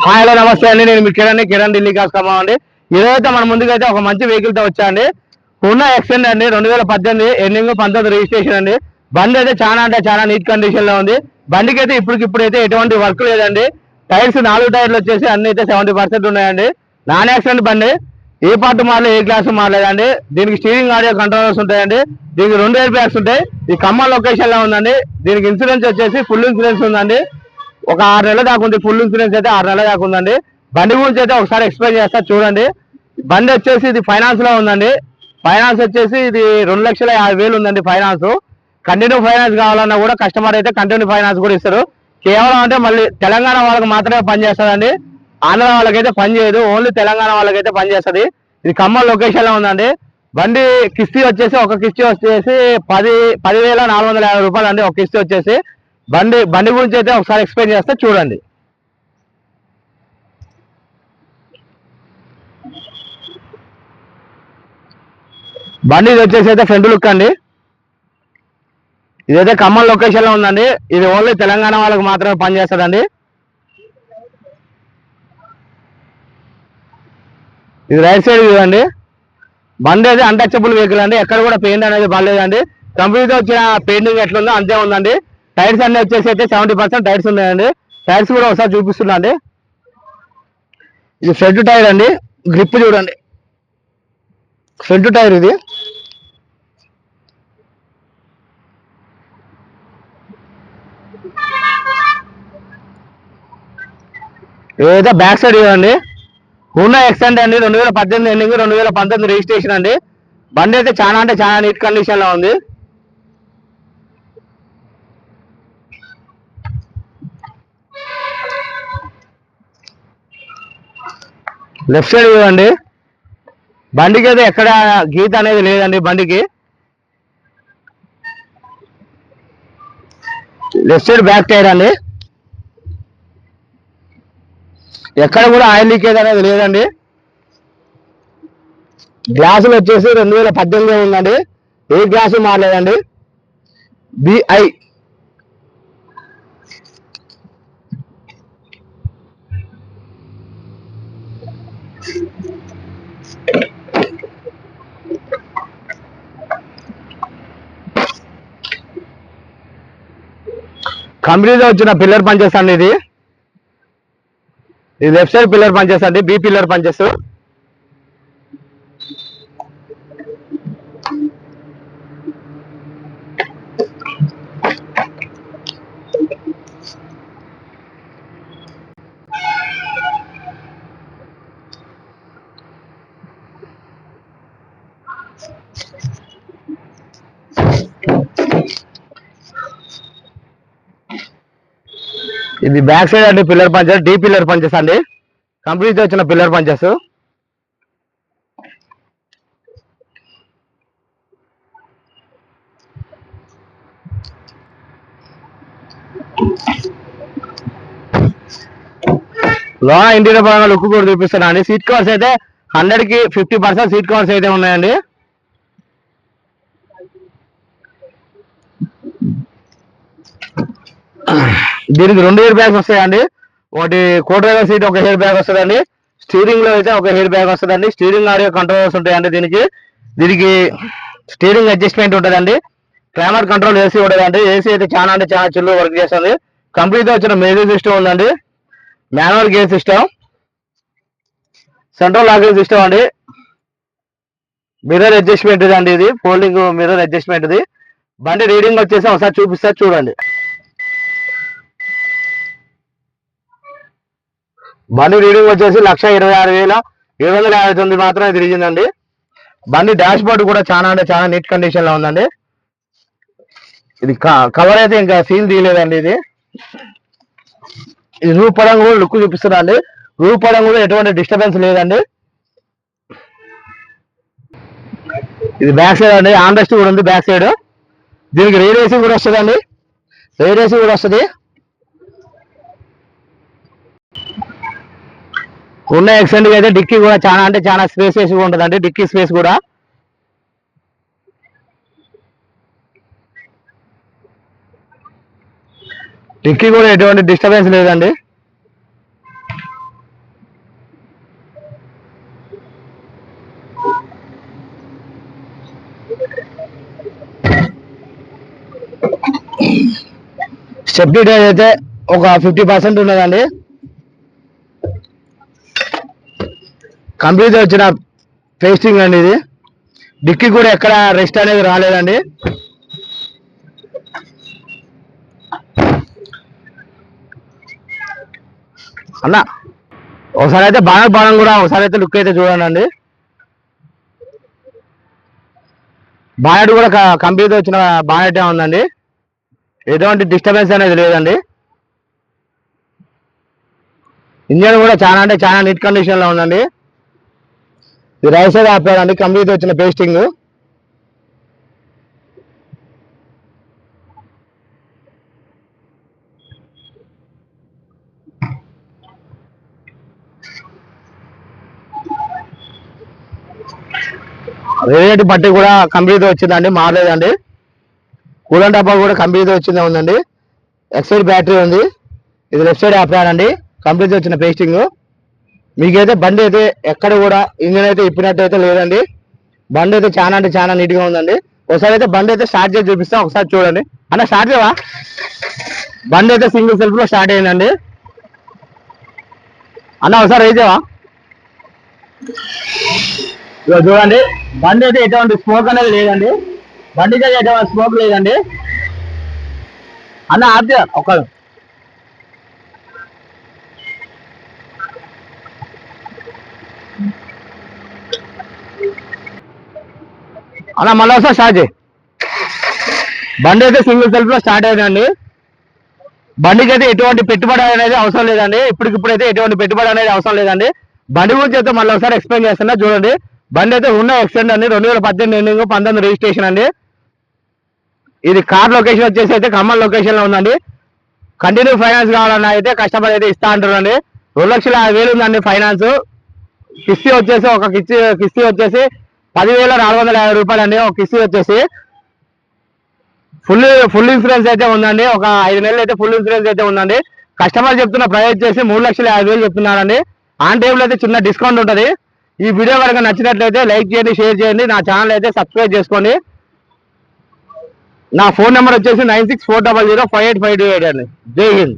Hello నమస్తే అండి, నేను మీ కిరణ్ ఢిల్లీ కాస్ ఖమ్మం అండి. ఈరోజైతే మన ముందుకైతే ఒక మంచి వెహికల్ తో వచ్చా అండి. హుండా ఎక్స్టెండ్ అండి, 2018 ఎండింగ్ 19 రిజిస్ట్రేషన్ అండి. బండి అయితే చాలా నీట్ కండిషన్ లో ఉంది. బండికి అయితే ఇప్పుడైతే ఎటువంటి వర్క్ లేదండి. టైర్స్ 4 టైర్లు వచ్చేసి అన్ని అయితే 70% ఉన్నాయండి. నాన్ యాక్సిడెంట్ బండి, ఏ పార్ట్ మారలేదు, ఏ క్లాస్ మారలేదండి. దీనికి స్టీరింగ్ ఆడియో కంట్రోల్స్ ఉంటాయండి. దీనికి 2 ఎయిర్ బ్యాగ్స్ ఉంటాయి. ఈ ఖమ్మం లొకేషన్ లో ఉందండి. దీనికి ఇన్సూరెన్స్ వచ్చేసి ఫుల్ ఇన్సూరెన్స్ ఉందండి. ఒక 6 నెలల దాకా ఉంది. ఫుల్ ఇన్సూరెన్స్ అయితే 6 నెలల దాకా ఉందండి. బండి గురించి అయితే ఒకసారి ఎక్స్ప్లెయిన్ చేస్తా చూడండి. బండి వచ్చేసి ఇది ఫైనాన్స్ లో ఉందండి. ఫైనాన్స్ వచ్చేసి ఇది 2,50,000 ఉందండి ఫైనాన్స్. కంటిన్యూ ఫైనాన్స్ కావాలన్నా కూడా కస్టమర్ అయితే కంటిన్యూ ఫైనాన్స్ కూడా ఇస్తారు. కేవలం అంటే మళ్ళీ తెలంగాణ వాళ్ళకి మాత్రమే పనిచేస్తుందండి. ఆంధ్ర వాళ్ళకైతే పని చేయదు, ఓన్లీ తెలంగాణ వాళ్ళకైతే పనిచేస్తుంది. ఇది ఖమ్మం లొకేషన్ లో ఉందండి. బండి కిస్తీ వచ్చేసి ఒక కిస్తీ వచ్చేసి 10,450 రూపాయలు అండి ఒక కిస్తీ వచ్చేసి. బండి గురించి అయితే ఒకసారి ఎక్స్ప్లెయిన్ చేస్తే చూడండి. బండి ఇది వచ్చేసి అయితే ఫ్రంట్ లుక్ అండి. ఇదైతే ఖమ్మం లొకేషన్ లో ఉందండి. ఇది ఓన్లీ తెలంగాణ వాళ్ళకి మాత్రమే పనిచేస్తుందండి. ఇది రైట్ సైడ్ చూడండి. బండి అయితే అన్టచబుల్ వెహికల్ అండి. ఎక్కడ కూడా పెయింట్ అనేది బాగాలేదండి. కంపెనీతో వచ్చిన పెయింటింగ్ ఎట్లుందో అంతే ఉందండి. టైర్స్ అన్ని వచ్చేసి అయితే 70% టైర్స్ ఉన్నాయండి. టైర్స్ కూడా ఒకసారి చూపిస్తున్నా అండి. ఇది ఫ్రంట్ టైర్ అండి. గ్రిప్ చూడండి, ఫ్రంట్ టైర్ ఇది. ఏదైతే బ్యాక్ సైడ్ చూడండి. హుండా ఎక్సెంట్ అండి, 2018 ఎండింగ్ 2019 రిజిస్ట్రేషన్ అండి. బండి అయితే చాలా నీట్ కండిషన్ లో ఉంది. లెఫ్ట్ సైడ్ చూడండి. బండికి అయితే ఎక్కడ గీత అనేది లేదండి. బండికి లెఫ్ట్ సైడ్ బ్యాక్ టైర్ అండి. ఎక్కడ కూడా ఆయిల్ లీకేజ్ అనేది లేదండి. గ్లాసులు వచ్చేసి 2018 ఉందండి. ఏ గ్లాసు మారలేదండి. బిఐ కంపెనీలో వచ్చిన పిల్లర్ పంచెస్ అండి. ఇది లెఫ్ట్ సైడ్ పిల్లర్ పంచెస్ అండి, బి పిల్లర్ పంచెస్. ఇది బ్యాక్ సైడ్ అండి pillar punches, D pillar punches అండి. కంపెనీతో వచ్చిన పిల్లర్ పంచెస్. లోన ఇంటీరియర్ పరంగా లుక్ కూడా చూపిస్తున్నా అండి. సీట్ కవర్స్ అయితే 100కి 50% సీట్ కవర్స్ అయితే ఉన్నాయండి. దీనికి 2 ఎయిర్ బ్యాగ్స్ వస్తాయండి. ఒకటి కో డ్రైవర్ సీట్ ఒక ఎయిర్ బ్యాగ్ వస్తుందండి. స్టీరింగ్ లో అయితే ఒక ఎయిర్ బ్యాగ్ వస్తుందండి. స్టీరింగ్ ఆడియో కంట్రోల్స్ ఉంటాయండి. దీనికి స్టీరింగ్ అడ్జస్ట్మెంట్ ఉంటుందండి. క్లైమేట్ కంట్రోల్ ఏసీ ఉంటుందండి. ఏసీ అయితే చాలా చిల్లు వర్క్ చేస్తుంది. కంపెనీతో వచ్చిన మ్యూజిక్ సిస్టమ్ ఉందండి. Manual gear system, central locking system అండి. మిర్రర్ అడ్జస్ట్మెంట్ అండి. ఇది ఫోల్డింగ్ మిర్రర్ అడ్జస్ట్మెంట్. ఇది బండి రీడింగ్ వచ్చేసి ఒకసారి చూపిస్తా చూడండి. బండి రీడింగ్ వచ్చేసి 1,26,759 మాత్రమే తిరిగిందండి. బండి డాష్ బోర్డ్ కూడా చాలా నీట్ కండిషన్ లో ఉందండి. ఇది కవర్ అయితే ఇంకా సీల్ తీయలేదండి. ఇది రూప్ పరంగా కూడా లుక్ చూపిస్తున్నా అండి. రూప్ పరంగా కూడా ఎటువంటి డిస్టర్బెన్స్ లేదండి. ఇది బ్యాక్ సైడ్ అండి. ఆండ్రెస్ట్ కూడా ఉంది బ్యాక్ సైడ్. దీనికి రైర్ ఏసీ కూడా వస్తుందండి. రైర్ ఏసీ కూడా వస్తుంది. ఉన్న ఎక్స్టెండ్ అయితే డిక్కీ కూడా చాలా స్పేస్ ఉంటుందండి. డిక్కీ స్పేస్ కూడా. డిక్కీ కూడా ఎటువంటి డిస్టర్బెన్స్ లేదండి. సేఫ్టీ టైర్ అయితే ఒక 50% ఉన్నదండి. కంపెనీతో వచ్చిన పేస్టింగ్ అండి ఇది. డిక్కీ కూడా ఎక్కడ రెస్ట్ అనేది రాలేదండి. అన్న ఒకసారి అయితే బాణం కూడా ఒకసారి అయితే లుక్ అయితే చూడండి. బానెట్ కూడా కంపెనీతో వచ్చిన బానెటే ఉందండి. ఎటువంటి డిస్టర్బెన్స్ అనేది లేదండి. ఇంజన్ కూడా చాలా అంటే చాలా నీట్ కండిషన్ లో ఉందండి. ఇది రైట్ సైడ్ ఆపాడండి కంపెనీతో వచ్చిన పేస్టింగ్. రేడియేటర్ బట్టి కూడా కంపెనీతో వచ్చిందండి, మారలేదండి. కూలర్ డబ్బా కూడా కంపెనీతో వచ్చిందే ఉందండి. ఎక్సైడ్ బ్యాటరీ ఉంది. ఇది లెఫ్ట్ సైడ్ ఆపాడండి కంపెనీతో వచ్చిన పేస్టింగ్. మీకైతే బండి అయితే ఎక్కడ కూడా ఇంజన్ అయితే ఇప్పినట్టు అయితే లేదండి. బండి అయితే చాలా అంటే చాలా నీట్ గా ఉందండి. ఒకసారి అయితే బండి అయితే స్టార్ట్ చేసి చూపిస్తాం, ఒకసారి చూడండి. అన్న స్టార్ట్ చేయవా? బండి అయితే సింగిల్ సెల్ఫ్ లో స్టార్ట్ అయిందండి. అన్న ఒకసారి అయితేవా? చూడండి, బండి అయితే ఎటువంటి స్మోక్ అనేది లేదండి. బండికి అయితే ఎటువంటి స్మోక్ లేదండి. అన్న ఆప్తే ఒక అలా మళ్ళీ ఒకసారి స్టార్ట్ చేయి. బండి అయితే సింగిల్ సెల్ఫ్ లో స్టార్ట్ అయిందండి. బండికి అయితే ఎటువంటి పెట్టుబడి అనేది అవసరం లేదండి. ఇప్పటికిప్పుడైతే ఎటువంటి పెట్టుబడి అనేది అవసరం లేదండి. బండి గురించి అయితే మళ్ళీ ఒకసారి ఎక్స్ప్లెయిన్ చేస్తున్నా చూడండి. బండి అయితే ఉన్న ఎక్స్టెండ్ అండి, 2018 ఎండింగ్ 19 రిజిస్ట్రేషన్ అండి. ఇది కార్ లొకేషన్ వచ్చేసి అయితే ఖమ్మం లొకేషన్ లో ఉందండి. కంటిన్యూ ఫైనాన్స్ కావాలన్నా అయితే కస్టమర్ అయితే ఇస్తా అంటారండి. 2,50,000 ఉందండి ఫైనాన్స్. కిస్తీ వచ్చేసి ఒక కిస్తీ వచ్చేసి 10,450 రూపాయలు అండి. ఒక కిస్తీ వచ్చేసి ఫుల్ ఇన్సూరెన్స్ అయితే ఉందండి. ఒక 5 నెలలు అయితే ఫుల్ ఇన్సూరెన్స్ అయితే ఉందండి. కస్టమర్ చెప్తున్న ప్రైస్ వచ్చేసి 3,50,000 చెప్తున్నారండి. ఆన్ టైంలో అయితే చిన్న డిస్కౌంట్ ఉంటుంది. ఈ వీడియో కనుక నచ్చినట్లయితే లైక్ చేయండి, షేర్ చేయండి. నా ఛానల్ అయితే సబ్స్క్రైబ్ చేసుకోండి. నా ఫోన్ నెంబర్ వచ్చేసి 9640058528 అండి. జై హింద్.